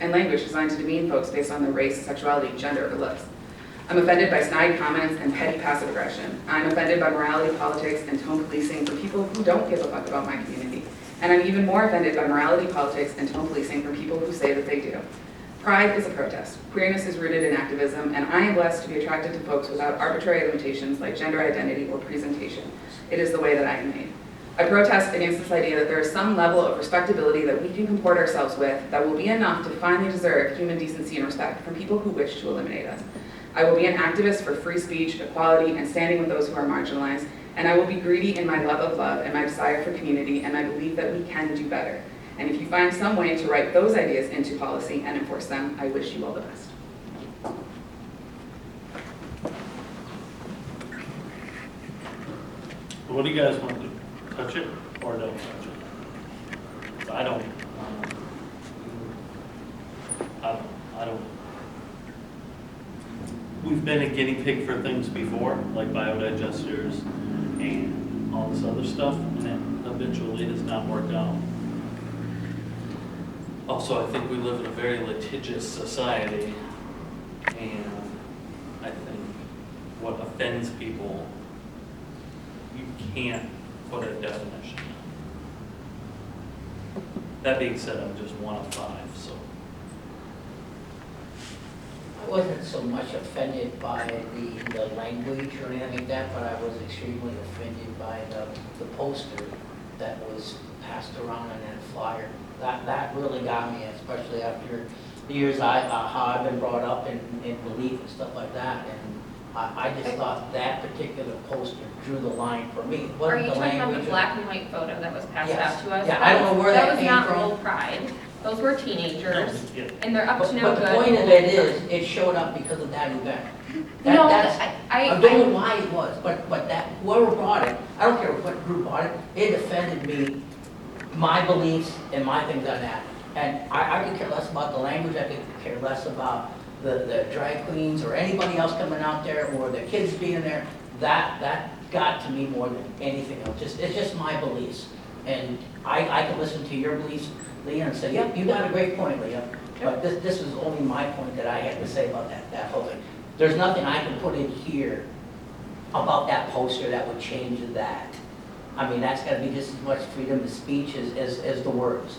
and language designed to demean folks based on their race, sexuality, gender, or looks. I'm offended by snide comments and petty passive aggression. I'm offended by morality politics and tone policing for people who don't give a fuck about my community. And I'm even more offended by morality politics and tone policing for people who say that they do. Pride is a protest. Queerness is rooted in activism, and I am blessed to be attracted to folks without arbitrary limitations like gender identity or presentation. It is the way that I am made. I protest against this idea that there is some level of respectability that we can comport ourselves with that will be enough to finally deserve human decency and respect from people who wish to eliminate us. I will be an activist for free speech, equality, and standing with those who are marginalized, and I will be greedy in my love of love and my desire for community, and I believe that we can do better. And if you find some way to write those ideas into policy and enforce them, I wish you all the best. What do you guys want to do? Touch it or don't touch it? I don't. We've been a guinea pig for things before, like biodigesters and all this other stuff, and it eventually has not worked out. Also, I think we live in a very litigious society, and I think what offends people, you can't put a definition. That being said, I'm just one of 5, so. I wasn't so much offended by the language or anything like that, but I was extremely offended by the poster that was passed around in that flyer. That really got me, especially after the years how I've been brought up in belief and stuff like that. And I just thought that particular poster drew the line for me. Are you talking about the black and white photo that was passed out to us? Yeah, I don't know where that came from. That was not Lowell Pride. Those were teenagers, and they're up to no good. good. But the point of it is, it showed up because of that event. I don't know why it was, but that whoever brought it, I don't care what group brought it, it offended me, my beliefs and my things on that. And I could care less about the language, I could care less about the drag queens or anybody else coming out there or the kids being there. That got to me more than anything else. It's just my beliefs. And I can listen to your beliefs, Leah, and say, yep, you got a great point, Leah. But this was only my point that I had to say about that whole thing. There's nothing I can put in here about that poster that would change that. I mean, that's got to be just as much freedom of speech as the words.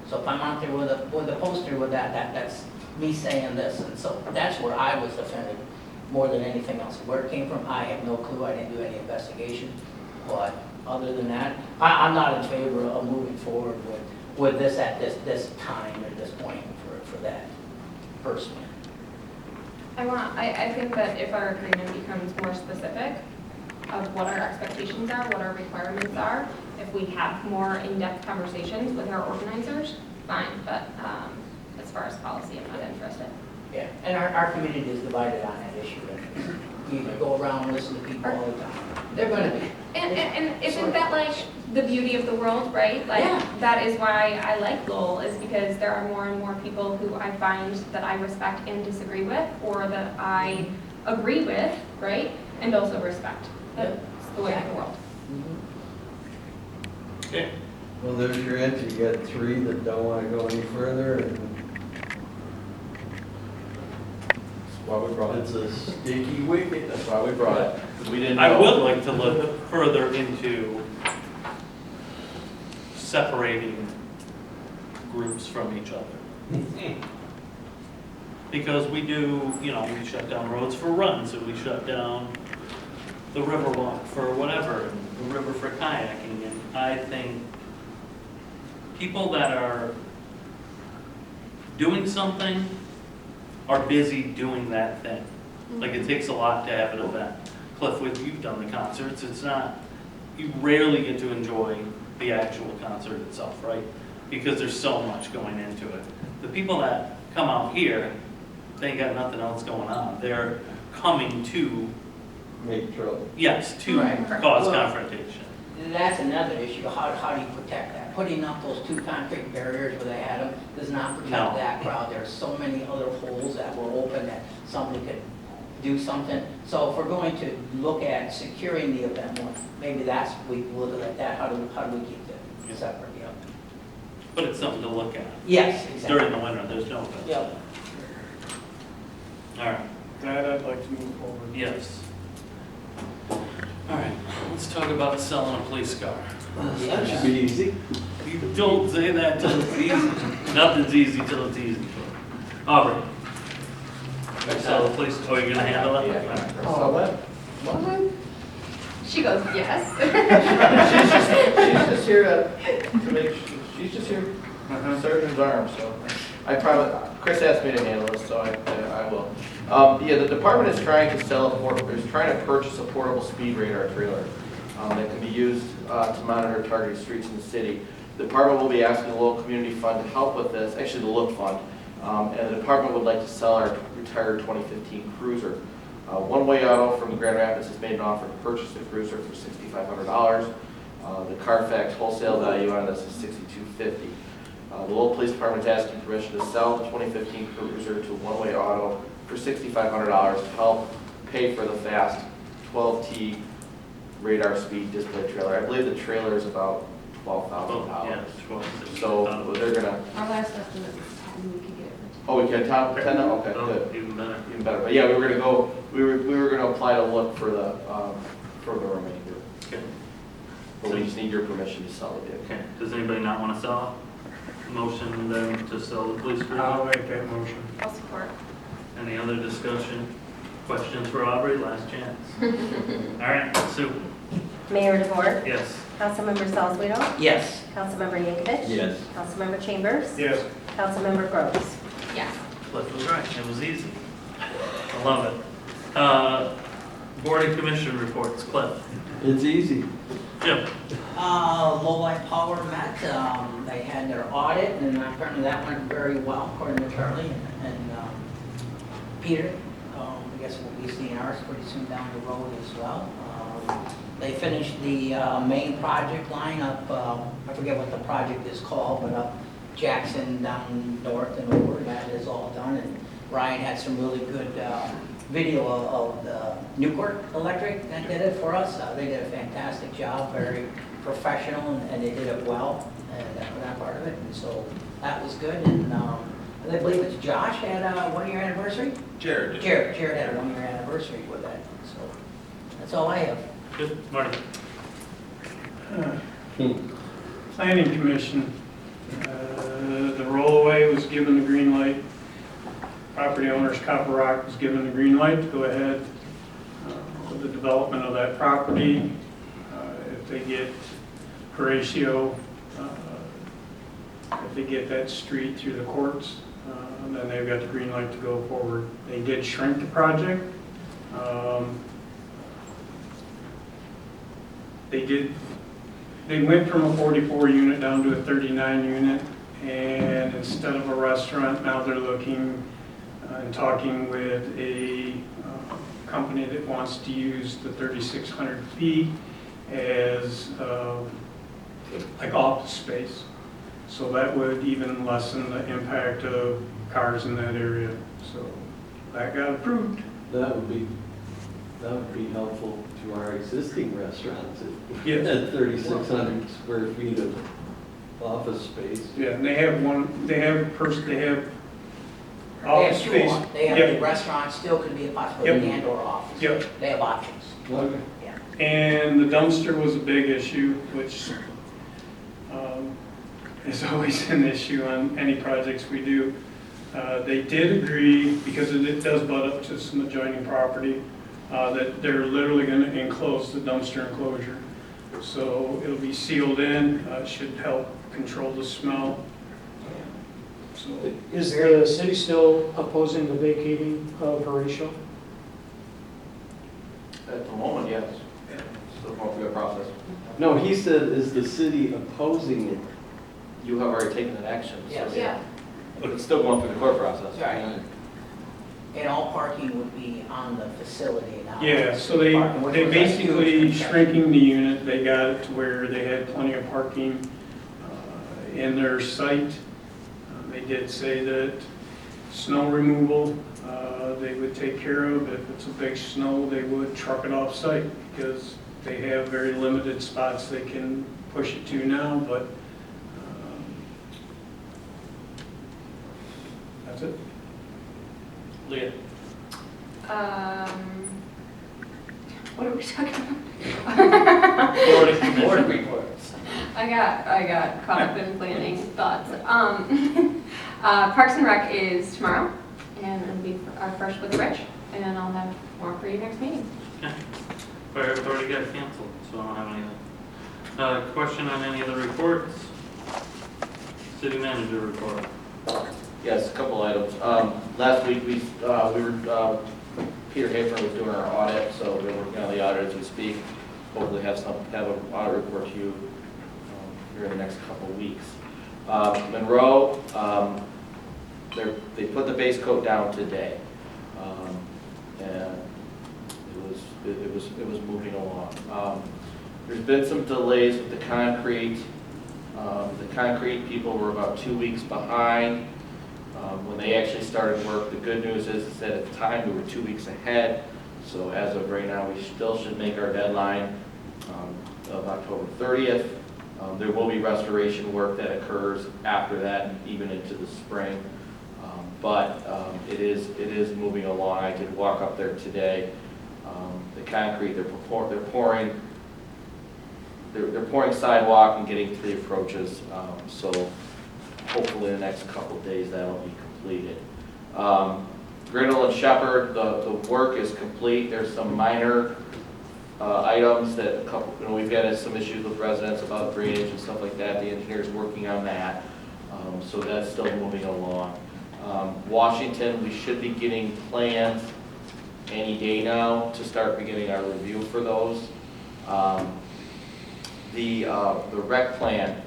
So if I'm out there with a poster with that's me saying this. And so that's where I was offended more than anything else. Where it came from, I have no clue. I didn't do any investigation. But other than that, I'm not in favor of moving forward with this at this time at this point for that, personally. I think that if our agreement becomes more specific of what our expectations are, what our requirements are, if we have more in-depth conversations with our organizers, fine. But as far as policy, I'm not interested. Yeah, and our community is divided on that issue. You go around and listen to people all the time. They're going to be. And isn't that like the beauty of the world, right? Like that is why I like Lowell, is because there are more and more people who I find that I respect and disagree with, or that I agree with, right? And also respect. That's the way of the world. Okay. Well, there's your answer. You got 3 that don't want to go any further, and that's why we brought it. It's a sticky wicket. That's why we brought it. We didn't. I would like to look further into separating groups from each other. Because we do, we shut down roads for runs, and we shut down the river walk for whatever, and the river for kayaking. And I think people that are doing something are busy doing that thing. Like, it takes a lot to have an event. Cliff, you've done the concerts. It's not, you rarely get to enjoy the actual concert itself, right? Because there's so much going into it. The people that come out here, they ain't got nothing else going on. They're coming to Make trouble. yes, to cause confrontation. That's another issue. How do you protect that? Putting up those 2 concrete barriers where they had them does not protect that crowd. There's so many other holes that were open that somebody could do something. So if we're going to look at securing the event more, maybe we look at that. How do we keep it separate? But it's something to look at. Yes, exactly. During the winter, there's no offense. Yep. All right, That I'd like to move forward. yes. All right, let's talk about selling a police car. That should be easy. You don't say that till it's easy. Nothing's easy till it's easy. Aubrey. Sell a police, oh, you're gonna handle it? Yeah. All right. So what? She goes, yes. She's just here to make, she's just here to serve his arm, so. I probably, Chris asked me to handle this, so I will. Yeah, the department is trying to trying to purchase a portable speed radar trailer that can be used to monitor targeted streets in the city. The department will be asking the local community fund to help with this, actually the LOOK fund, and the department would like to sell our retired 2015 Cruiser. One Way Auto from Grand Rapids has made an offer to purchase the Cruiser for $6,500. The Carfax wholesale value on this is $6,250. The Lowell Police Department is asking permission to sell the 2015 Cruiser to One Way Auto for $6,500 to help pay for the fast 12T radar speed display trailer. I believe the trailer is about $12,000. Yeah, 12. So they're gonna, Our last estimate was 10, we could get it for 10. oh, we can top 10 now? Okay, Oh, good. even better. Even better. But yeah, we were gonna go, we were gonna apply to look for the remainder. Okay. But we just need your permission to sell it. Okay, does anybody not want to sell it? Motion then to sell the police I'll cruiser? make that motion. I'll support. Any other discussion? Questions for Aubrey? Last chance. All right, Sue? Mayor DeVore, Yes. Councilmember Salzweedl, Yes. Councilmember Yankovic. Yes. Councilmember Chambers. Yes. Councilmember Groves. Yes. Cliff was right, it was easy. I love it. Board and commission reports, Cliff. It's easy. Jim? Lowell Power met, they had their audit, and apparently that went very well, according to Charlie and Peter. I guess we'll be seeing ours pretty soon down the road as well. They finished the main project line up, I forget what the project is called, but up Jackson, down north and over, that is all done. And Ryan had some really good video of the Newport Electric that did it for us. They did a fantastic job, very professional, and they did it well, and that part of it. And so that was good. And I believe it's Josh had a 1-year anniversary. Jared. Jared had a 1-year anniversary with that. So that's all I have. Good. Marty? Planning Commission, the rollaway was given the green light. Property owners, Copper Rock was given the green light to go ahead with the development of that property. If they get Horatio, if they get that street through the courts, then they've got the green light to go forward. They did shrink the project. They went from a 44 unit down to a 39 unit, and instead of a restaurant, now they're looking and talking with a company that wants to use the 3,600 feet as like office space. So that would even lessen the impact of cars in that area. So that got approved. That would be helpful to our existing restaurants. If we Yes. had 3,600 square feet of office space. Yeah, and they have office They have two, space. they have Yep. the restaurant still could be a possibility Yep. and or office. Yep. They have options. Okay. And the dumpster was a big issue, which is always an issue on any projects we do. They did agree, because it does butt up to some adjoining property, that they're literally going to enclose the dumpster enclosure. So it'll be sealed in, should help control the smell. So, Is the city still opposing the vacating of Horatio? At the moment, yes. Still going through the process. No, he said, is the city opposing it? You have already taken an action. so- Yes. Yeah. But it's still going through the court process. Right. And all parking would be on the facility now. yeah, so they basically shrinking the unit, they got it to where they had plenty of parking in their site. They did say that snow removal, they would take care of. If it's a big snow, they would truck it off site because they have very limited spots they can push it to now, but That's it. Leah? What are we talking about? Board reports. I got caught up in planning thoughts. Parks and Rec is tomorrow, and it'll be our first with Rich, and I'll have more for you next meeting. Okay. Fire authority got canceled, so I don't have anything. Question on any of the reports? City manager report. Yes, a couple items. Last week, Peter Hafer was doing our audit, so we're working on the audit as we speak. Hopefully have an audit report to you here in the next couple of weeks. Monroe, they put the base coat down today, and it was moving along. There's been some delays with the concrete. The concrete people were about 2 weeks behind when they actually started work. The good news is that at the time we were 2 weeks ahead. So as of right now, we still should make our deadline of October 30th. There will be restoration work that occurs after that, and even into the spring. But it is moving along. I did walk up there today. The concrete, they're pouring sidewalk and getting to the approaches. So hopefully in the next couple of days that'll be completed. Grinnell and Shepherd, the work is complete. There's some minor items that we've got some issues with residents about drainage and stuff like that. The engineer's working on that. So that's still moving along. Washington, we should be getting plans any day now to start beginning our review for those. The rec plan,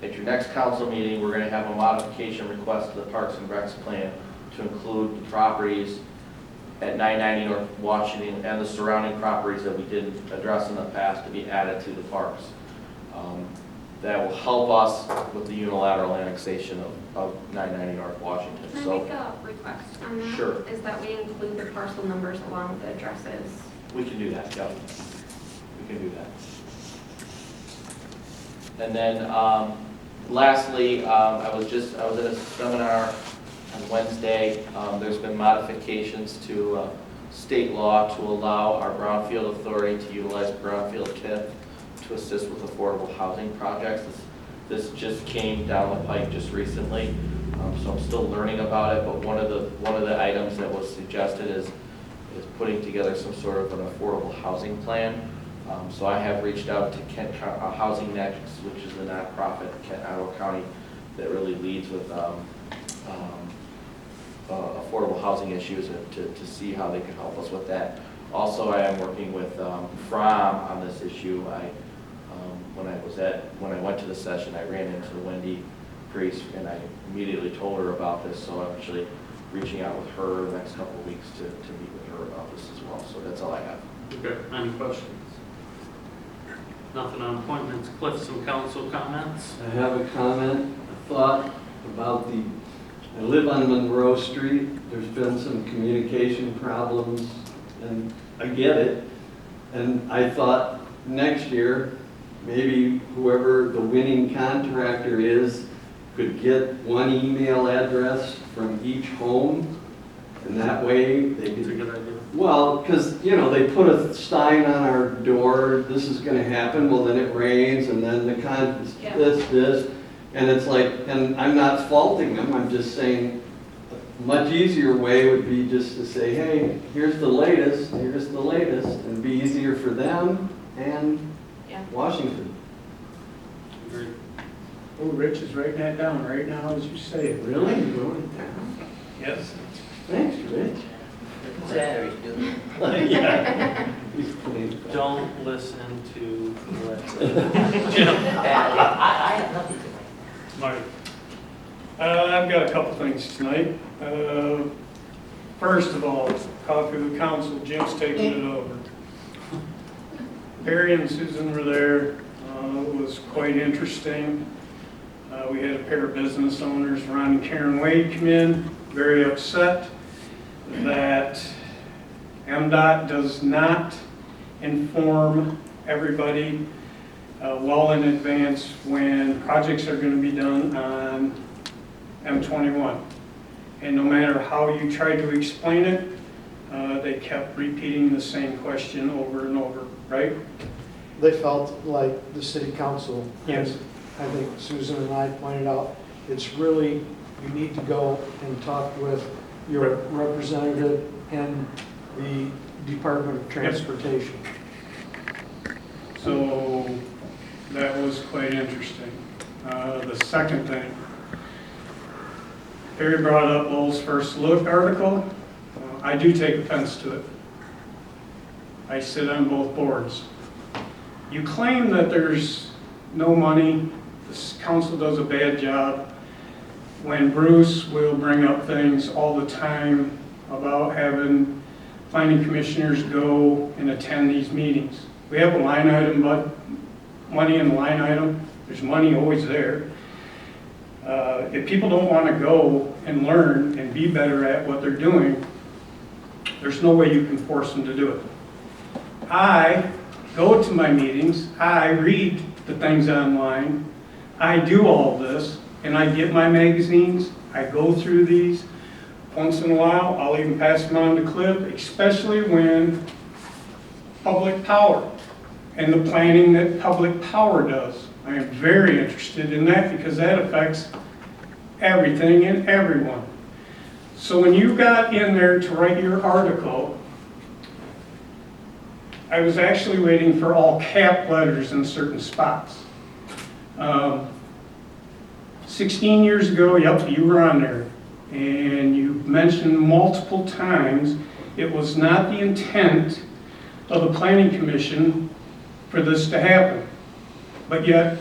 at your next council meeting, we're going to have a modification request to the Parks and Recs plan to include the properties at 990 North Washington and the surrounding properties that we didn't address in the past to be added to the parks. That will help us with the unilateral annexation of 990 North Washington. Can I make a request on that? Sure. Is that we include the parcel numbers along with the addresses? We can do that, yeah. We can do that. And then lastly, I was at a seminar on Wednesday. There's been modifications to state law to allow our Brownfield Authority to utilize Brownfield TIF to assist with affordable housing projects. This just came down the pike just recently, so I'm still learning about it. But one of the items that was suggested is putting together some sort of an affordable housing plan. So I have reached out to Kent Housing Next, which is the nonprofit in Kent, Ottawa County, that really leads with affordable housing issues to see how they can help us with that. Also, I am working with FROM on this issue. When I went to the session, I ran into Wendy Priest, and I immediately told her about this. So I'm actually reaching out with her the next couple of weeks to meet with her about this as well. So that's all I have. Okay, any questions? Nothing on appointments. Cliff, some council comments? I have a comment, a thought about I live on Monroe Street. There's been some communication problems, and I get it. And I thought next year, maybe whoever the winning contractor is could get one email address from each home, and that way they It's a could. good idea. Well, because, they put a sign on our door, this is going to happen, well, then it rains, and then Yeah. this, and it's like, and I'm not faulting them, I'm just saying, a much easier way would be just to say, hey, here's the latest, and be easier for them and Yeah. Washington. Agreed. Oh, Rich is writing that down right now as you say it. Really? You wrote it down? Yes. Thanks, Rich. Saturdays, dude. Yeah. He's clean. Don't listen to what I have nothing to say. Marty. I've got a couple things tonight. First of all, coffee with council, Jim's taking it over. Barry and Susan were there. It was quite interesting. We had a pair of business owners, Ron and Karen Wade, come in, very upset that MDOT does not inform everybody well in advance when projects are going to be done on M21. and no matter how you tried to explain it, they kept repeating the same question over and over, right? They felt like the city council, Yes. as I think Susan and I pointed out, it's really, you need to go and talk with your representative and the Department of Transportation. So that was quite interesting. The second thing, Harry brought up Lowell's First Look article. I do take offense to it. I sit on both boards. You claim that there's no money, this council does a bad job, when Bruce will bring up things all the time about having planning commissioners go and attend these meetings. We have a line item, but money in the line item, there's money always there. If people don't want to go and learn and be better at what they're doing, there's no way you can force them to do it. I go to my meetings, I read the things online, I do all this, and I get my magazines, I go through these. Once in a while, I'll even pass them on to Cliff, especially when public power and the planning that public power does. I am very interested in that because that affects everything and everyone. So when you got in there to write your article, I was actually waiting for all cap letters in certain spots. 16 years ago, yep, you were on there, and you mentioned multiple times it was not the intent of the Planning Commission for this to happen. But yet,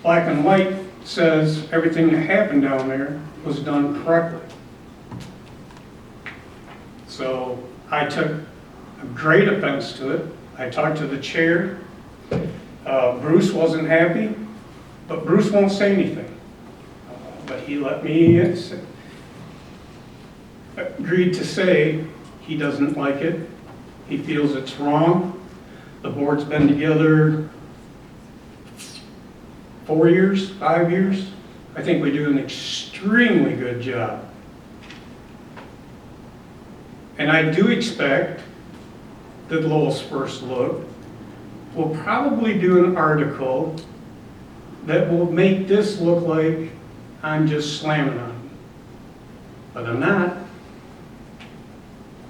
black and white says everything that happened down there was done correctly. So I took a great offense to it. I talked to the chair. Bruce wasn't happy, but Bruce won't say anything. But he let me agreed to say he doesn't like it. He feels it's wrong. The board's been together 4 years, 5 years. I think we do an extremely good job. And I do expect that Lowell's First Look will probably do an article that will make this look like I'm just slamming on it. But I'm not.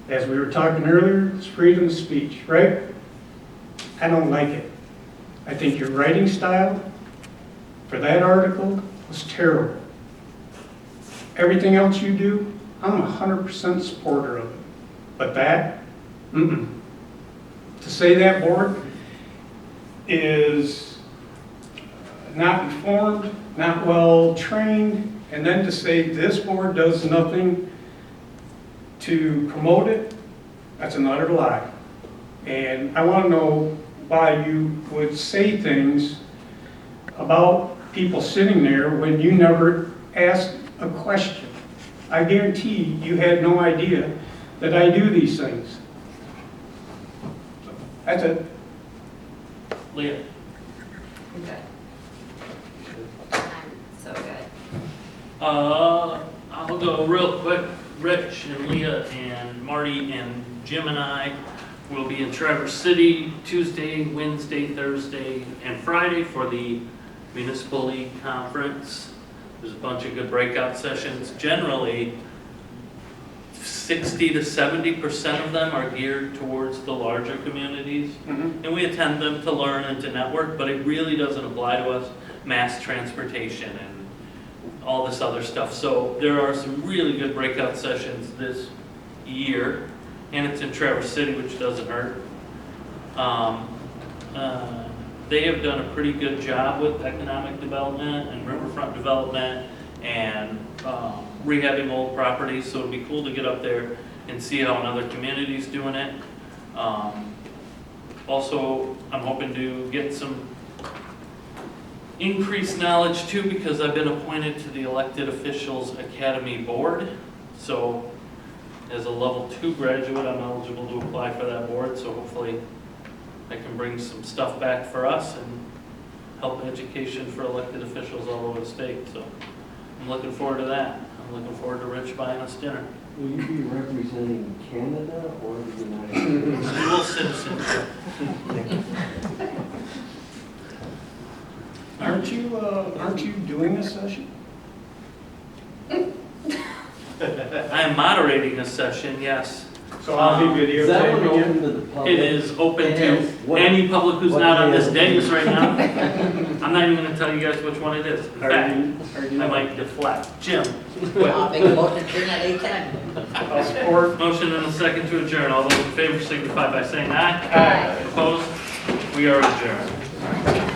As we were talking earlier, it's freedom of speech, right? I don't like it. I think your writing style for that article was terrible. Everything else you do, I'm 100% supporter of it. But that, to say that board is not informed, not well trained, and then to say this board does nothing to promote it, that's an utter lie. And I want to know why you would say things about people sitting there when you never asked a question. I guarantee you had no idea that I do these things. So, that's it. Leah? Good. So good. I'll go real quick. Rich and Leah and Marty and Jim and I will be in Traverse City Tuesday, Wednesday, Thursday, and Friday for the Municipal League Conference. There's a bunch of good breakout sessions. Generally, 60 to 70% of them are geared towards the larger communities. And we attend them to learn and to network, but it really doesn't apply to us. Mass transportation and all this other stuff. So there are some really good breakout sessions this year, and it's in Traverse City, which doesn't hurt. They have done a pretty good job with economic development and riverfront development and rehabbing old properties, so it'd be cool to get up there and see how another community's doing it. Also, I'm hoping to get some increased knowledge too, because I've been appointed to the Elected Officials Academy Board. So as a level 2 graduate, I'm eligible to apply for that board, so hopefully I can bring some stuff back for us and help education for elected officials all over the state. So I'm looking forward to that. I'm looking forward to Rich buying us dinner. Will you be representing Canada or the United States? Dual citizenship. Aren't you doing this session? I am moderating this session, yes. So I'll be Is that one videotaping open it. to the public? It is open And to what- any public who's what not on day this of the dais week? right now. I'm not even gonna tell you guys which one it is. In Are fact, you- I might deflect. Jim, I'll make a motion to adjourn at 8:10. I'll support. motion and a second to adjourn. All those in favor signify by saying aye. Aye. Opposed? We are adjourned.